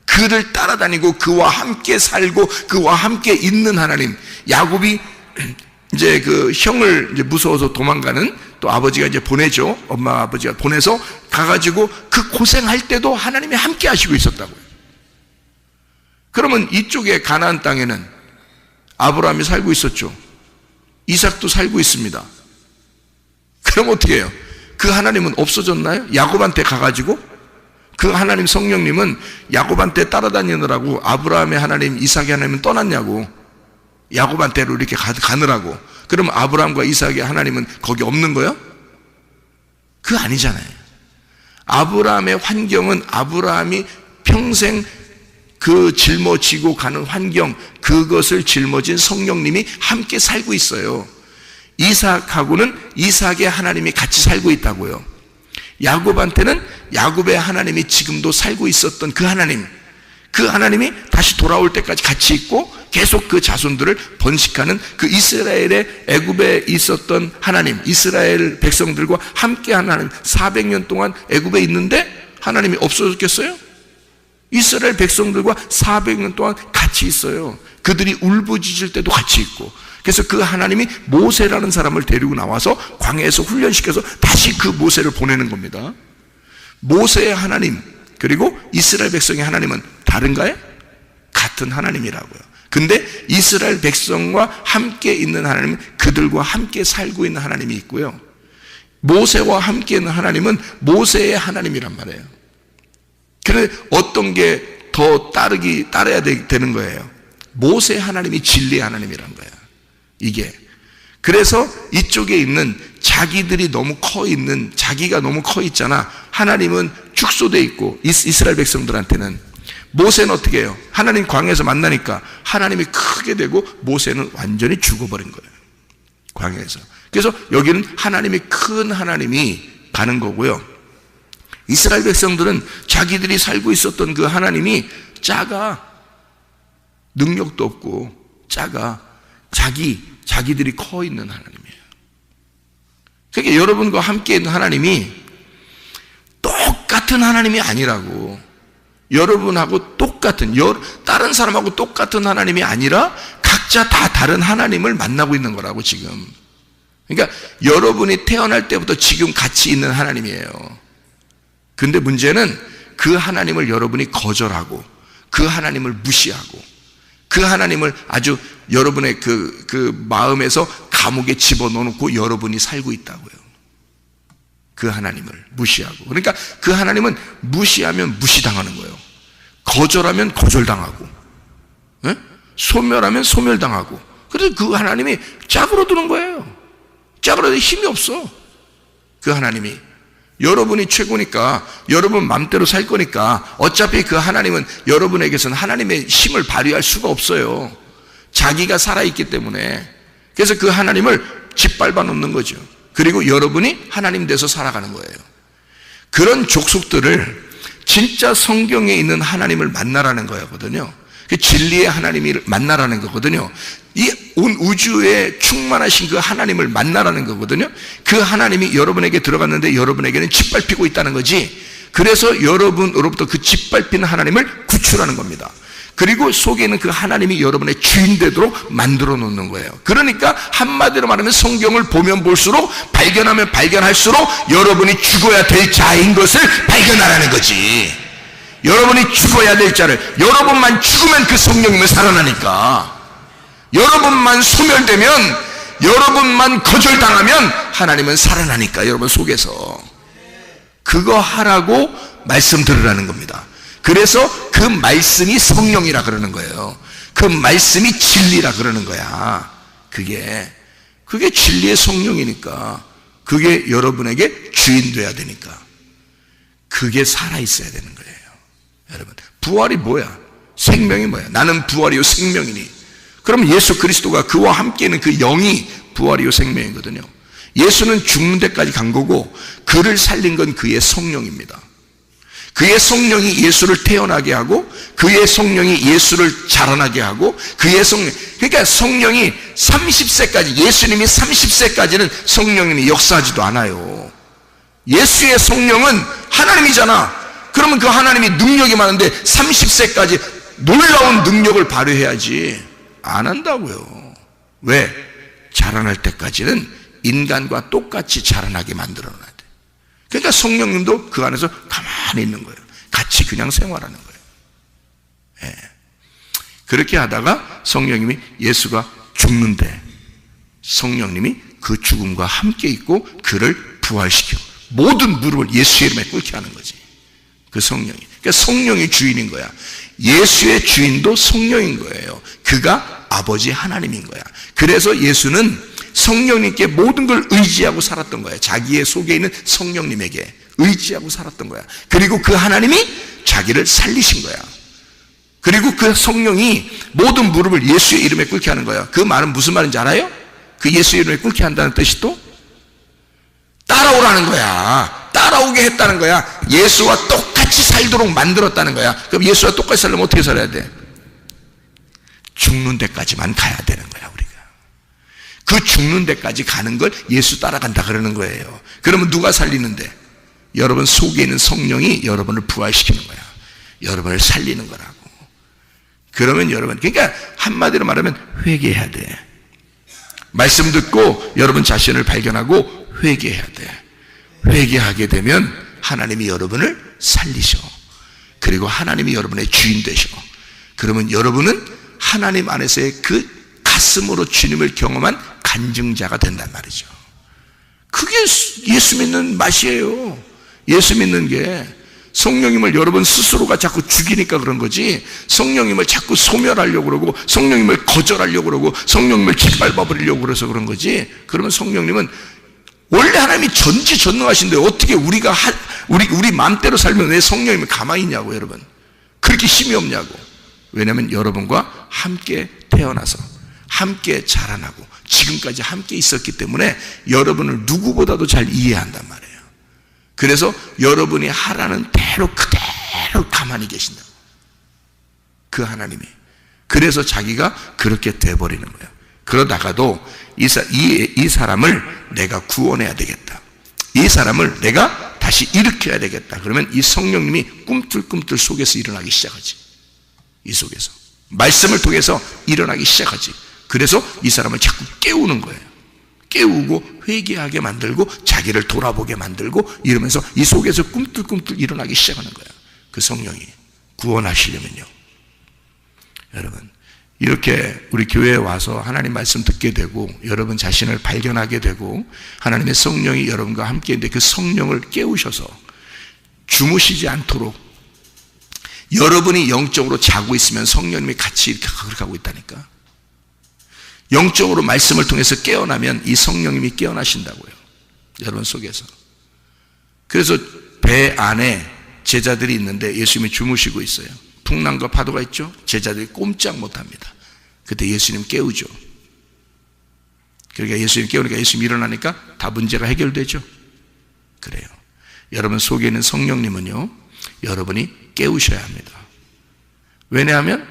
그를 따라다니고 그와 함께 살고 그와 함께 있는 하나님. 야곱이 이제 그 형을 이제 무서워서 도망가는, 또 아버지가 이제 보내죠. 엄마 아버지가 보내서 가가지고 그 고생할 때도 하나님이 함께 하시고 있었다고요. 그러면 이쪽에 가나안 땅에는 아브라함이 살고 있었죠. 이삭도 살고 있습니다. 그럼 어떻게 해요? 그 하나님은 없어졌나요? 야곱한테 가가지고 그 하나님 성령님은 야곱한테 따라다니느라고 아브라함의 하나님, 이삭의 하나님은 떠났냐고. 야곱한테로 이렇게 가느라고. 그럼 아브라함과 이삭의 하나님은 거기 없는 거예요? 그거 아니잖아요. 아브라함의 환경은 아브라함이 평생 그 짊어지고 가는 환경, 그것을 짊어진 성령님이 함께 살고 있어요. 이삭하고는 이삭의 하나님이 같이 살고 있다고요. 야곱한테는 야곱의 하나님이 지금도 살고 있었던 그 하나님, 그 하나님이 다시 돌아올 때까지 같이 있고 계속 그 자손들을 번식하는 그 이스라엘의 애굽에 있었던 하나님, 이스라엘 백성들과 함께한 하나님. 400년 동안 애굽에 있는데 하나님이 없어졌겠어요? 이스라엘 백성들과 400년 동안 같이 있어요. 그들이 울부짖을 때도 같이 있고. 그래서 그 하나님이 모세라는 사람을 데리고 나와서 광야에서 훈련시켜서 다시 그 모세를 보내는 겁니다. 모세의 하나님 그리고 이스라엘 백성의 하나님은 다른가요? 같은 하나님이라고요. 근데 이스라엘 백성과 함께 있는 하나님은 그들과 함께 살고 있는 하나님이 있고요. 모세와 함께 있는 하나님은 모세의 하나님이란 말이에요. 그런데 어떤 게 더 따라야 되는 거예요? 모세의 하나님이 진리의 하나님이란 거예요. 이게. 그래서 이쪽에 있는 자기들이 너무 자기가 너무 커 있잖아. 하나님은 축소돼 있고 이스라엘 백성들한테는. 모세는 어떻게 해요? 하나님 광야에서 만나니까 하나님이 크게 되고 모세는 완전히 죽어버린 거예요. 광야에서. 그래서 여기는 하나님이 큰 하나님이 가는 거고요. 이스라엘 백성들은 자기들이 살고 있었던 그 하나님이 작아. 능력도 없고 작아. 자기들이 커 있는 하나님이에요. 그러니까 여러분과 함께 있는 하나님이 똑같은 하나님이 아니라고. 여러분하고 다른 사람하고 똑같은 하나님이 아니라 각자 다 다른 하나님을 만나고 있는 거라고 지금. 그러니까 여러분이 태어날 때부터 지금 같이 있는 하나님이에요. 근데 문제는 그 하나님을 여러분이 거절하고 그 하나님을 무시하고 그 하나님을 아주 여러분의 그 마음에서 감옥에 집어넣어놓고 여러분이 살고 있다고요. 그 하나님을 무시하고. 그러니까 그 하나님은 무시하면 무시당하는 거예요. 거절하면 거절당하고, 소멸하면 소멸당하고. 그래서 그 하나님이 짜그러드는 거예요. 짜그러들 힘이 없어. 그 하나님이. 여러분이 최고니까 여러분 맘대로 살 거니까 어차피 그 하나님은 여러분에게서는 하나님의 힘을 발휘할 수가 없어요. 자기가 살아있기 때문에. 그래서 그 하나님을 짓밟아 놓는 거죠. 그리고 여러분이 하나님 돼서 살아가는 거예요. 그런 족속들을 진짜 성경에 있는 하나님을 만나라는 거거든요. 그 진리의 하나님을 만나라는 거거든요. 이 온 우주에 충만하신 그 하나님을 만나라는 거거든요. 그 하나님이 여러분에게 들어갔는데 여러분에게는 짓밟히고 있다는 거지. 그래서 여러분으로부터 그 짓밟히는 하나님을 구출하는 겁니다. 그리고 속에 있는 그 하나님이 여러분의 주인 되도록 만들어 놓는 거예요. 그러니까 한마디로 말하면 성경을 보면 볼수록, 발견하면 발견할수록 여러분이 죽어야 될 자인 것을 발견하라는 거지. 여러분이 죽어야 될 자를, 여러분만 죽으면 그 성령님은 살아나니까. 여러분만 소멸되면, 여러분만 거절당하면 하나님은 살아나니까. 여러분 속에서 그거 하라고 말씀 들으라는 겁니다. 그래서 그 말씀이 성령이라 그러는 거예요. 그 말씀이 진리라 그러는 거야. 그게 진리의 성령이니까. 그게 여러분에게 주인 돼야 되니까. 그게 살아있어야 되는 거예요. 여러분, 부활이 뭐야? 생명이 뭐야? 나는 부활이요 생명이니. 그럼 예수 그리스도가 그와 함께 있는 그 영이 부활이요 생명이거든요. 예수는 죽는 데까지 간 거고 그를 살린 건 그의 성령입니다. 그의 성령이 예수를 태어나게 하고 그의 성령이 예수를 자라나게 하고 그의 성령, 그러니까 성령이 30세까지, 예수님이 30세까지는 성령님이 역사하지도 않아요. 예수의 성령은 하나님이잖아. 그러면 그 하나님이 능력이 많은데 30세까지 놀라운 능력을 발휘해야지. 안 한다고요. 왜? 자라날 때까지는 인간과 똑같이 자라나게 만들어 놔야 돼. 그러니까 성령님도 그 안에서 가만히 있는 거예요. 같이 그냥 생활하는 거예요. 예. 그렇게 하다가 성령님이, 예수가 죽는데 성령님이 그 죽음과 함께 있고 그를 부활시켜 모든 무릎을 예수의 이름에 꿇게 하는 거지. 그 성령이. 그러니까 성령이 주인인 거야. 예수의 주인도 성령인 거예요. 그가 아버지 하나님인 거야. 그래서 예수는 성령님께 모든 걸 의지하고 살았던 거야. 자기의 속에 있는 성령님에게 의지하고 살았던 거야. 그리고 그 하나님이 자기를 살리신 거야. 그리고 그 성령이 모든 무릎을 예수의 이름에 꿇게 하는 거야. 그 말은 무슨 말인지 알아요? 그 예수의 이름에 꿇게 한다는 뜻이 또 따라오라는 거야. 따라오게 했다는 거야. 예수와 똑같이 살도록 만들었다는 거야. 그럼 예수와 똑같이 살려면 어떻게 살아야 돼? 죽는 데까지만 가야 되는 거야, 우리가. 그 죽는 데까지 가는 걸 예수 따라간다 그러는 거예요. 그러면 누가 살리는데? 여러분 속에 있는 성령이 여러분을 부활시키는 거야. 여러분을 살리는 거라고. 그러면 여러분, 그러니까 한마디로 말하면 회개해야 돼. 말씀 듣고 여러분 자신을 발견하고 회개해야 돼. 회개하게 되면 하나님이 여러분을 살리셔. 그리고 하나님이 여러분의 주인 되셔. 그러면 여러분은 하나님 안에서의 그 가슴으로 주님을 경험한 간증자가 된단 말이죠. 그게 예수 믿는 맛이에요. 예수 믿는 게 성령님을 여러분 스스로가 자꾸 죽이니까 그런 거지, 성령님을 자꾸 소멸하려고 그러고 성령님을 거절하려고 그러고 성령님을 짓밟아버리려고 그래서 그런 거지. 그러면 성령님은 원래 하나님이 전지전능하신데 어떻게 우리가 우리 마음대로 살면 왜 성령님이 가만히 있냐고. 여러분 그렇게 힘이 없냐고. 왜냐하면 여러분과 함께 태어나서 함께 자라나고 지금까지 함께 있었기 때문에 여러분을 누구보다도 잘 이해한단 말이에요. 그래서 여러분이 하라는 대로 그대로 가만히 계신다. 그 하나님이. 그래서 자기가 그렇게 돼버리는 거예요. 그러다가도 이 사람을 내가 구원해야 되겠다. 이 사람을 내가 다시 일으켜야 되겠다. 그러면 이 성령님이 꿈틀꿈틀 속에서 일어나기 시작하지. 이 속에서 말씀을 통해서 일어나기 시작하지. 그래서 이 사람을 자꾸 깨우는 거예요. 깨우고 회개하게 만들고 자기를 돌아보게 만들고 이러면서 이 속에서 꿈틀꿈틀 일어나기 시작하는 거야. 그 성령이 구원하시려면요. 여러분 이렇게 우리 교회에 와서 하나님 말씀 듣게 되고 여러분 자신을 발견하게 되고 하나님의 성령이 여러분과 함께 있는데 그 성령을 깨우셔서 주무시지 않도록 여러분이 영적으로 자고 있으면 성령님이 같이 이렇게 하고 있다니까. 영적으로 말씀을 통해서 깨어나면 이 성령님이 깨어나신다고요. 여러분 속에서. 그래서 배 안에 제자들이 있는데 예수님이 주무시고 있어요. 풍랑과 파도가 있죠. 제자들이 꼼짝 못합니다. 그때 예수님 깨우죠. 그러니까 예수님 깨우니까 예수님 일어나니까 다 문제가 해결되죠. 그래요. 여러분 속에 있는 성령님은요, 여러분이 깨우셔야 합니다. 왜냐하면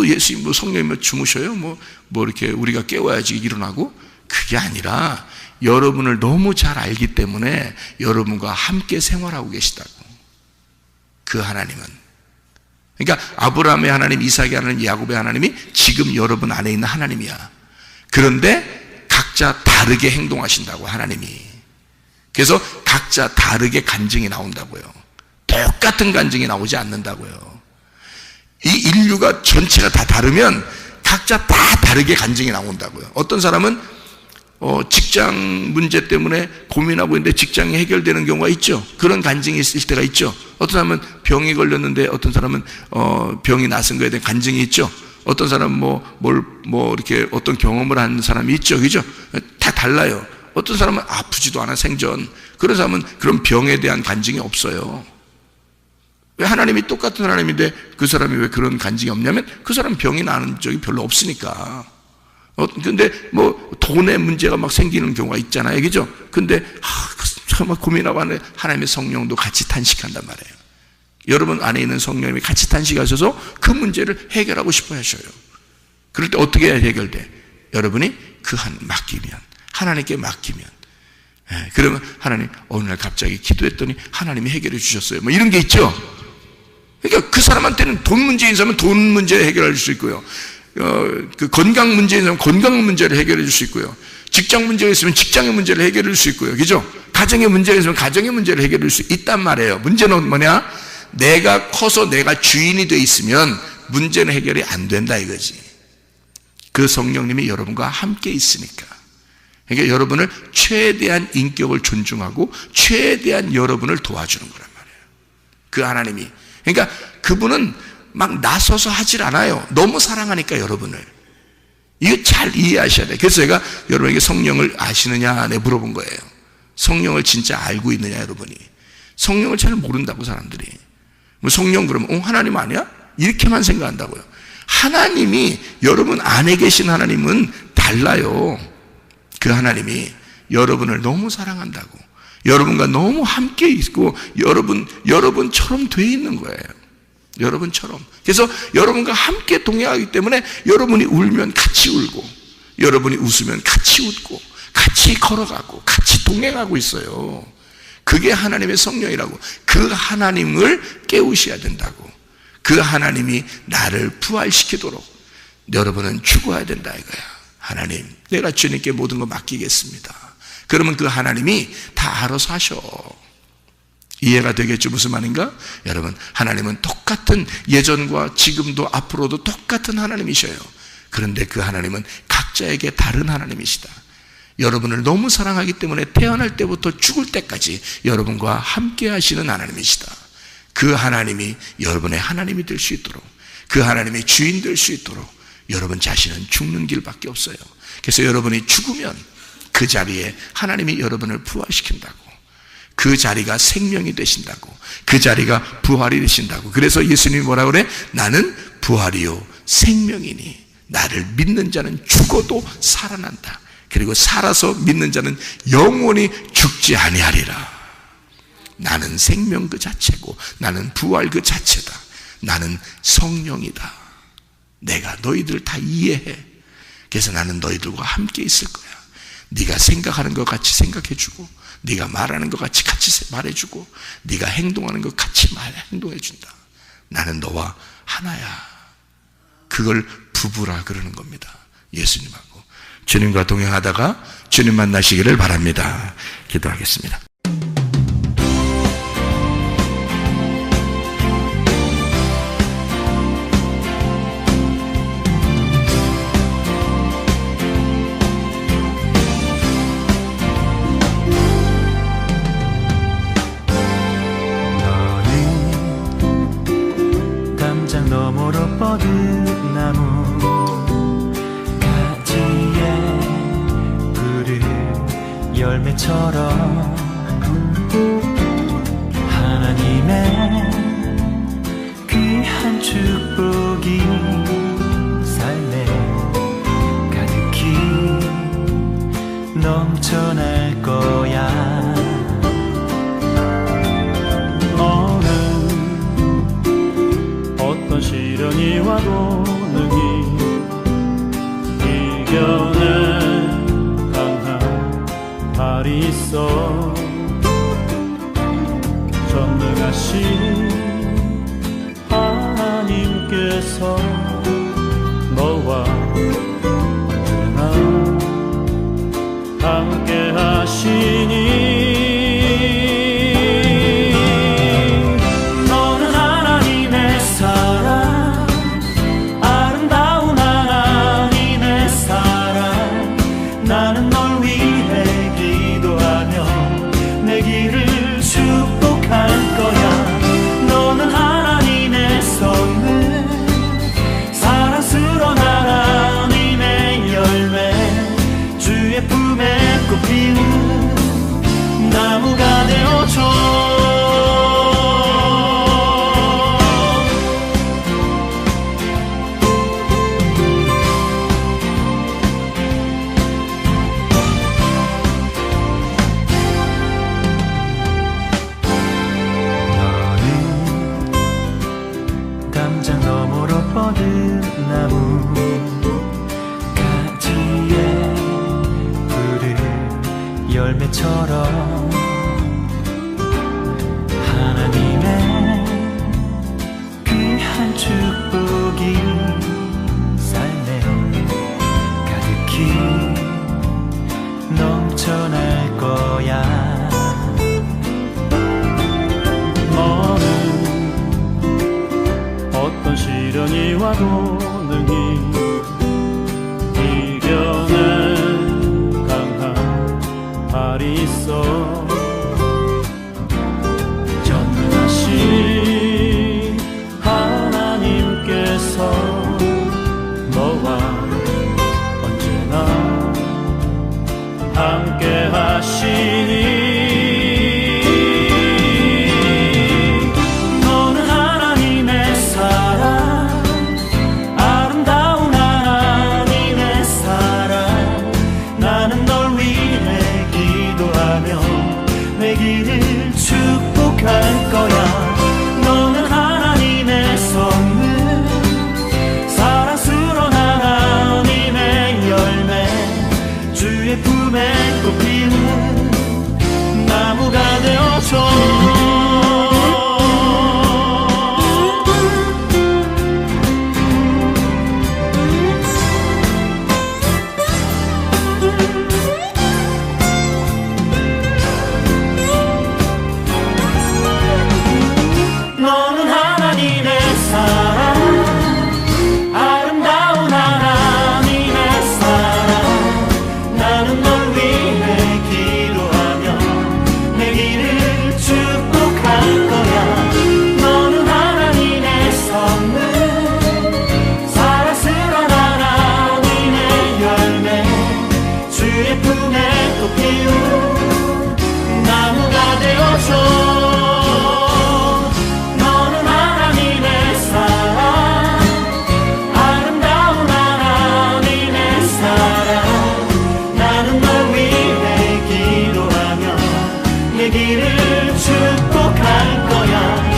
예수님 성령님은 주무셔요. 이렇게 우리가 깨워야지 일어나고. 그게 아니라 여러분을 너무 잘 알기 때문에 여러분과 함께 생활하고 계시다고. 그 하나님은. 그러니까 아브라함의 하나님, 이삭의 하나님, 야곱의 하나님이 지금 여러분 안에 있는 하나님이야. 그런데 각자 다르게 행동하신다고, 하나님이. 그래서 각자 다르게 간증이 나온다고요. 똑같은 간증이 나오지 않는다고요. 이 인류가 전체가 다 다르면 각자 다 다르게 간증이 나온다고요. 어떤 사람은 직장 문제 때문에 고민하고 있는데 직장이 해결되는 경우가 있죠. 그런 간증이 있을 때가 있죠. 어떤 사람은 병이 걸렸는데 어떤 사람은 병이 나선 거에 대한 간증이 있죠. 어떤 사람은 이렇게 어떤 경험을 한 사람이 있죠. 그죠? 다 달라요. 어떤 사람은 아프지도 않아 생전. 그런 사람은 그런 병에 대한 간증이 없어요. 왜? 하나님이 똑같은 하나님인데 그 사람이 왜 그런 간증이 없냐면 그 사람 병이 나는 적이 별로 없으니까. 근데 돈의 문제가 막 생기는 경우가 있잖아요. 그죠? 근데 정말 고민하고 하는 하나님의 성령도 같이 탄식한단 말이에요. 여러분 안에 있는 성령님이 같이 탄식하셔서 그 문제를 해결하고 싶어 하셔요. 그럴 때 어떻게 해결돼? 여러분이 맡기면, 하나님께 맡기면, 그러면 하나님 어느 날 갑자기 기도했더니 하나님이 해결해 주셨어요. 뭐 이런 게 있죠. 그러니까 그 사람한테는 돈 문제인 사람은 돈 문제 해결해 줄 수 있고요. 그 건강 문제인 사람은 건강 문제를 해결해 줄 수 있고요. 직장 문제가 있으면 직장의 문제를 해결해 줄 수 있고요. 그죠? 가정의 문제가 있으면 가정의 문제를 해결해 줄 수 있단 말이에요. 문제는 뭐냐? 내가 커서 내가 주인이 돼 있으면 문제는 해결이 안 된다 이거지. 그 성령님이 여러분과 함께 있으니까. 그러니까 여러분을 최대한 인격을 존중하고 최대한 여러분을 도와주는 거란 말이에요. 그 하나님이. 그러니까 그분은 막 나서서 하질 않아요. 너무 사랑하니까 여러분을. 이거 잘 이해하셔야 돼요. 그래서 제가 여러분에게 성령을 아시느냐 물어본 거예요. 성령을 진짜 알고 있느냐 여러분이. 성령을 잘 모른다고 사람들이. 뭐 성령 그러면 하나님 아니야? 이렇게만 생각한다고요. 하나님이 여러분 안에 계신 하나님은 달라요. 그 하나님이 여러분을 너무 사랑한다고, 여러분과 너무 함께 있고 여러분처럼 돼 있는 거예요. 여러분처럼. 그래서 여러분과 함께 동행하기 때문에 여러분이 울면 같이 울고, 여러분이 웃으면 같이 웃고, 같이 걸어가고, 같이 동행하고 있어요. 그게 하나님의 성령이라고. 그 하나님을 깨우셔야 된다고. 그 하나님이 나를 부활시키도록 여러분은 죽어야 된다 이거야. 하나님, 내가 주님께 모든 거 맡기겠습니다. 그러면 그 하나님이 다 알아서 하셔. 이해가 되겠죠? 무슨 말인가? 여러분, 하나님은 똑같은, 예전과 지금도 앞으로도 똑같은 하나님이셔요. 그런데 그 하나님은 각자에게 다른 하나님이시다. 여러분을 너무 사랑하기 때문에 태어날 때부터 죽을 때까지 여러분과 함께 하시는 하나님이시다. 그 하나님이 여러분의 하나님이 될 수 있도록, 그 하나님의 주인 될 수 있도록 여러분 자신은 죽는 길밖에 없어요. 그래서 여러분이 죽으면 그 자리에 하나님이 여러분을 부활시킨다고, 그 자리가 생명이 되신다고, 그 자리가 부활이 되신다고. 그래서 예수님이 뭐라 그래? 나는 부활이요 생명이니 나를 믿는 자는 죽어도 살아난다. 그리고 살아서 믿는 자는 영원히 죽지 아니하리라. 나는 생명 그 자체고, 나는 부활 그 자체다. 나는 성령이다. 내가 너희들 다 이해해. 그래서 나는 너희들과 함께 있을 거야. 네가 생각하는 것 같이 생각해주고, 네가 말하는 것 같이 말해주고, 네가 행동하는 것 같이 행동해준다. 나는 너와 하나야. 그걸 부부라 그러는 겁니다. 예수님하고. 주님과 동행하다가 주님 만나시기를 바랍니다. 기도하겠습니다. 너머로 뻗은 나무 가지에 푸른 열매처럼 하나님의 귀한 축복이 삶에 가득히 넘쳐날 거야. 어떤 시련이 와도 능히 이겨낼 강한 발이 있어. 전능하신 하나님께서 너와 언제나 함께 하시니 담장 너머로 뻗은 나무 가지에 푸른 열매처럼 하나님의 귀한 축복이 삶에 가득히 넘쳐날 거야. 너는 어떤 시련이 와도 능히 이겨낸 강한 발이 있어. 전능하신 하나님께서 너와 언제나 함께 하시니 축복할 거야. 너는 하나님의 선물, 사랑스러운 하나님의 열매, 주의 품에 꽃피는 나무가 되어줘. 길을 축복할 거야.